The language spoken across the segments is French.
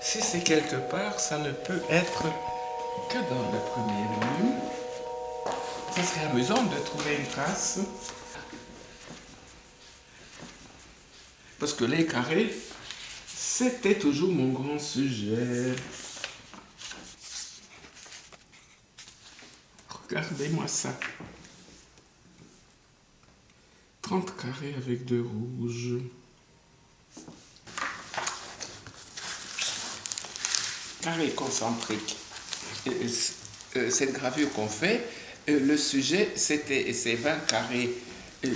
Si c'est quelque part, ça ne peut être que dans le premier volume. Ça serait amusant de trouver une trace. Parce que les carrés, c'était toujours mon grand sujet. Regardez-moi ça. 30 carrés avec 2 rouges. Carré concentrique. Cette gravure qu'on fait, le sujet, c'était ces 20 carrés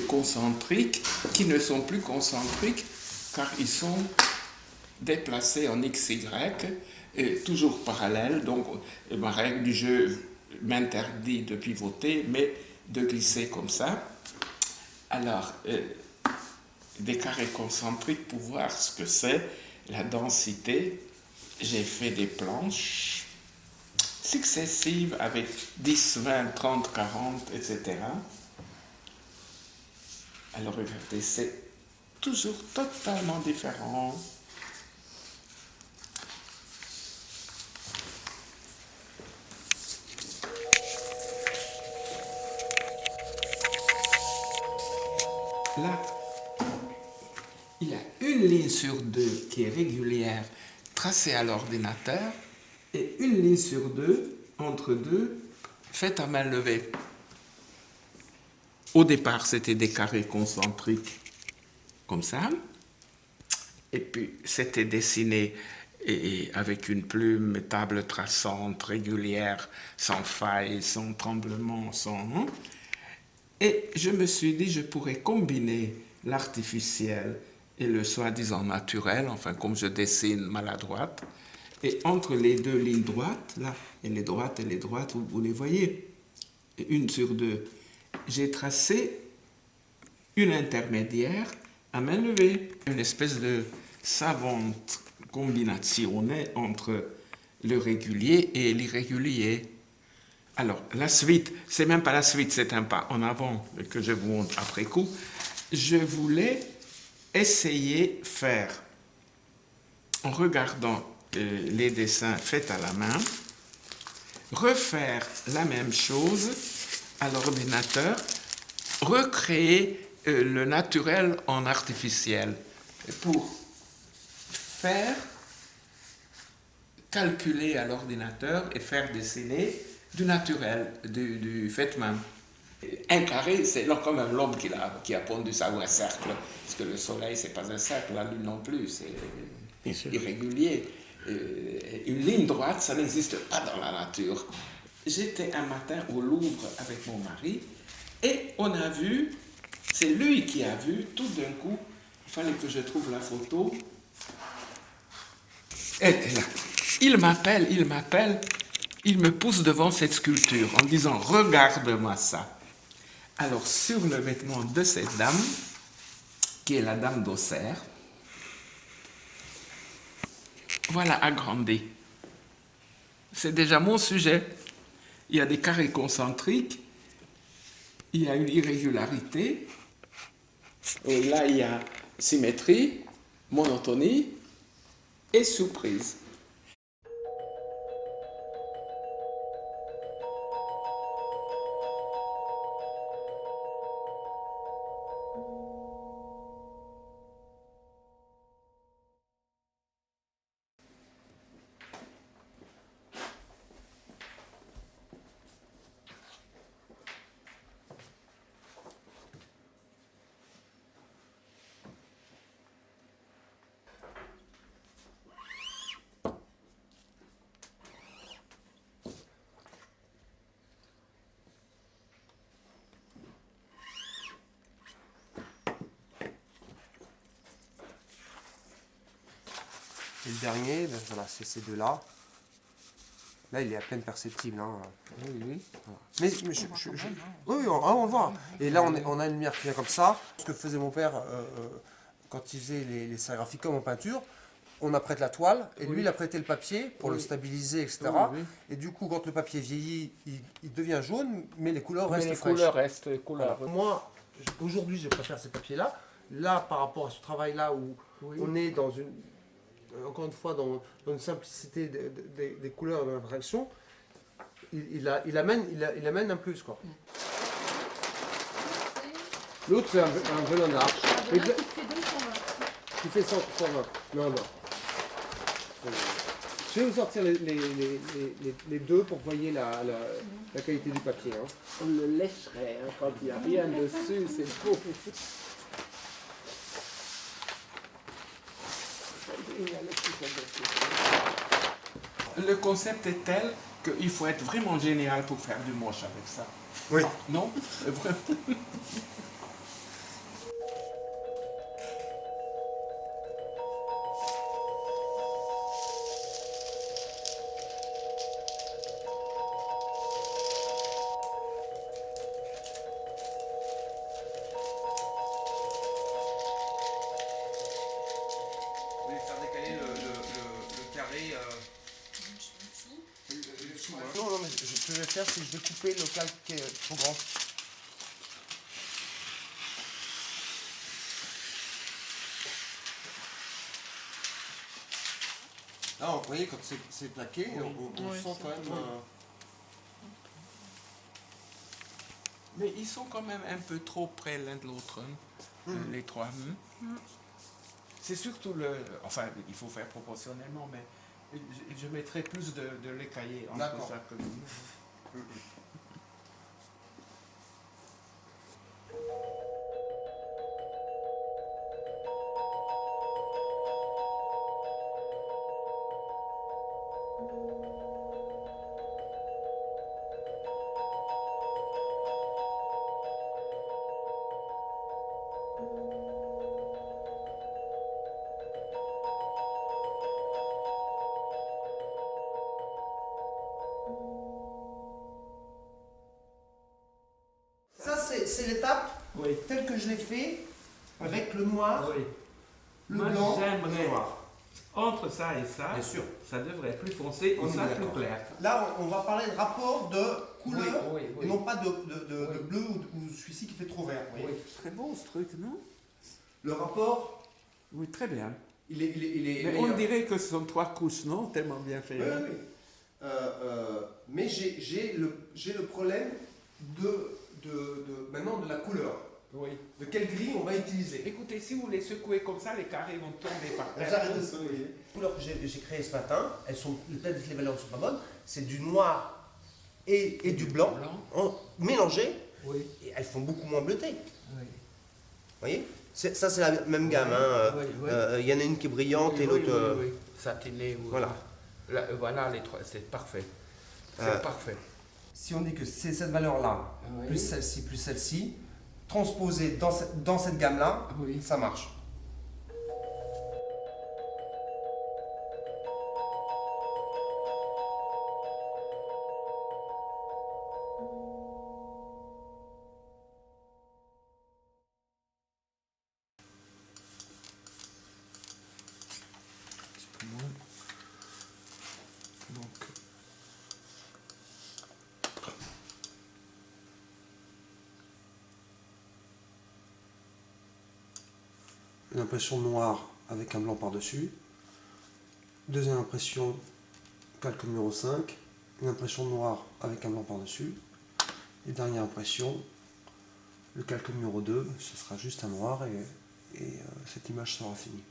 concentriques qui ne sont plus concentriques car ils sont déplacés en XY, toujours parallèles. Donc, ma règle du jeu m'interdit de pivoter, mais de glisser comme ça. Alors, des carrés concentriques pour voir ce que c'est, la densité. J'ai fait des planches successives avec 10, 20, 30, 40, etc. Alors regardez, c'est toujours totalement différent. Là, il y a une ligne sur deux qui est régulière, tracée à l'ordinateur, et une ligne sur deux, entre deux, faite à main levée. Au départ, c'était des carrés concentriques, comme ça. Et puis, c'était dessiné avec une plume, table traçante, régulière, sans faille, sans tremblement, sans... Et je me suis dit, je pourrais combiner l'artificiel et le soi-disant naturel, enfin, comme je dessine maladroite, et entre les deux lignes droites, là, et les droites, vous les voyez, une sur deux, j'ai tracé une intermédiaire à main levée, une espèce de savante combinaison entre le régulier et l'irrégulier. Alors, la suite, c'est même pas la suite, c'est un pas en avant que je vous montre après coup. Je voulais essayer faire, en regardant les dessins faits à la main, refaire la même chose à l'ordinateur, recréer le naturel en artificiel pour faire calculer à l'ordinateur et faire dessiner du naturel, du fait main. Un carré, c'est quand même l'homme qui a pondu ça, ou un cercle, parce que le soleil, c'est pas un cercle, la lune non plus, c'est irrégulier. Une ligne droite, ça n'existe pas dans la nature. J'étais un matin au Louvre avec mon mari, et on a vu, c'est lui qui a vu, tout d'un coup, il fallait que je trouve la photo. Elle est là. Il m'appelle, il me pousse devant cette sculpture en disant « Regarde-moi ça ». Alors, sur le vêtement de cette dame, qui est la dame d'Auxerre, voilà agrandi. C'est déjà mon sujet. Il y a des carrés concentriques, il y a une irrégularité, et là il y a symétrie, monotonie et surprise. Et le dernier, ben voilà, c'est ces deux-là. Là, il est à peine perceptible. Hein. Oui, oui. Voilà. Mais oui, on le voit. Et là, on a une lumière qui vient comme ça. Ce que faisait mon père quand il faisait les sérigraphies comme en peinture, on apprête la toile et lui, il apprêtait le papier pour le stabiliser, etc. Oui. Et du coup, quand le papier vieillit, il devient jaune, mais les couleurs restent les fraîches. couleurs restent couleurs. Voilà. Moi, aujourd'hui, je préfère ces papiers-là. Là, par rapport à ce travail-là où on est dans une encore une fois, dans une simplicité des couleurs et de l'interaction, il amène un plus, quoi. L'autre, c'est un velin d'arche. Un velin qui fait donc 120. Qui fait 120. Non. Je vais vous sortir les deux pour que vous voyez la qualité du papier. Hein. On le lècherait hein, quand il n'y a rien dessus, c'est beau. Le concept est tel qu'il faut être vraiment génial pour faire du moche avec ça. Oui. Non? Vraiment. Vous voulez faire décaler le carré Non, mais ce que je vais faire, c'est que je vais couper le calque qui est trop grand. Là, vous voyez, quand c'est plaqué, on sent quand même... Mais ils sont quand même un peu trop près l'un de l'autre, hein, les trois. C'est surtout le... Enfin, il faut faire proportionnellement, mais je mettrais plus de l'écaillé entre ça que nous. Ça, c'est l'étape Oui. telle que je l'ai fait, avec le noir, Oui. le Moi, blanc, j'aimerais, le noir. entre ça et ça, Bien sûr. ça devrait être plus foncé On et est ça d'accord. plus clair. Là, on va parler de rapport de couleur, Oui, oui. et non pas de bleu ou celui-ci qui fait trop vert. vous voyez. Très beau ce truc, non? Le rapport, Oui, très bien. il est Mais meilleur. on dirait que ce sont trois couches, non? Tellement bien fait. Oui, oui. Mais j'ai le problème maintenant de la couleur. Oui. De quel gris on va utiliser. Écoutez, si vous les secouez comme ça, les carrés vont tomber par terre. J'arrête de sourire. Les couleurs que j'ai créées ce matin, peut-être les valeurs ne sont pas bonnes, c'est du noir et du blanc, mélangés, Oui. et elles font beaucoup moins bleutées. Oui. Vous voyez? Ça, c'est la même gamme. Hein. Oui. Y en a une qui est brillante et l'autre... Oui. Satiné. Oui. Voilà. Là, voilà les trois, c'est parfait. C'est parfait. Si on dit que c'est cette valeur-là, Oui. plus celle-ci, transposée dans cette gamme-là, Oui. ça marche. Donc, Une impression noire avec un blanc par-dessus. Deuxième impression, calque numéro 5. Une impression noire avec un blanc par-dessus. Et dernière impression, le calque numéro 2, ce sera juste un noir et cette image sera finie.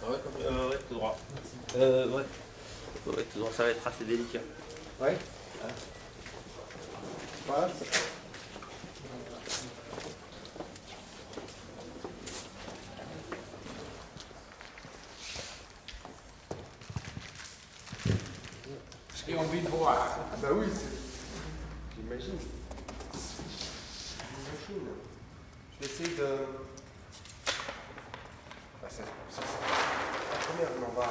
Ouais, tout droit. Ouais, tout droit, ça va être assez délicat. Ouais. Voilà. J'ai envie de voir. Ah bah oui, j'imagine. J'imagine. Je vais essayer de... Ah, la première, on va...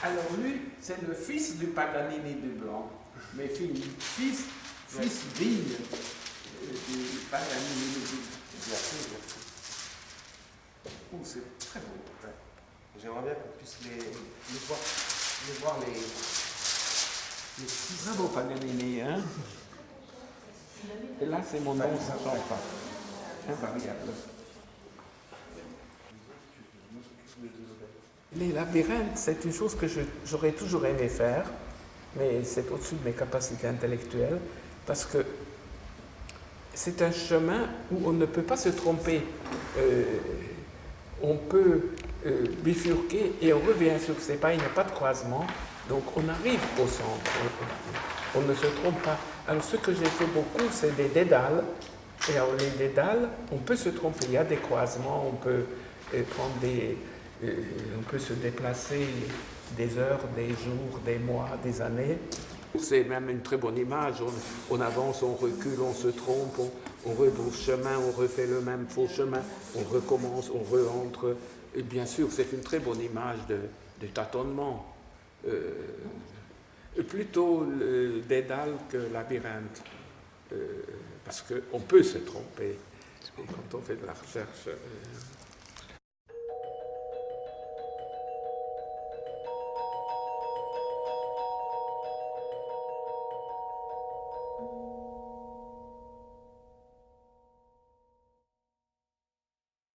Alors lui, c'est le fils du Paganini du Blanc, mais fils digne du Paganini du Blanc. Merci. Oh, c'est très beau. Ouais. J'aimerais bien qu'on puisse les voir les fils. Bravo Paganini, hein? Et là, c'est mon nom, ça change pas. Invariable. Les labyrinthes, c'est une chose que j'aurais toujours aimé faire, mais c'est au-dessus de mes capacités intellectuelles, parce que c'est un chemin où on ne peut pas se tromper. On peut bifurquer et on revient sur ses pas, il n'y a pas de croisement, donc on arrive au centre, on ne se trompe pas. Alors ce que j'ai fait beaucoup, c'est des dédales, et alors les dédales, on peut se tromper, il y a des croisements, on peut prendre on peut se déplacer des heures, des jours, des mois, des années. C'est même une très bonne image, on avance, on recule, on se trompe, on rebrousse chemin, on refait le même faux chemin, on recommence, on re-entre. Et bien sûr, c'est une très bonne image de tâtonnement. Plutôt le dédale que labyrinthe, parce qu'on peut se tromper quand on fait de la recherche.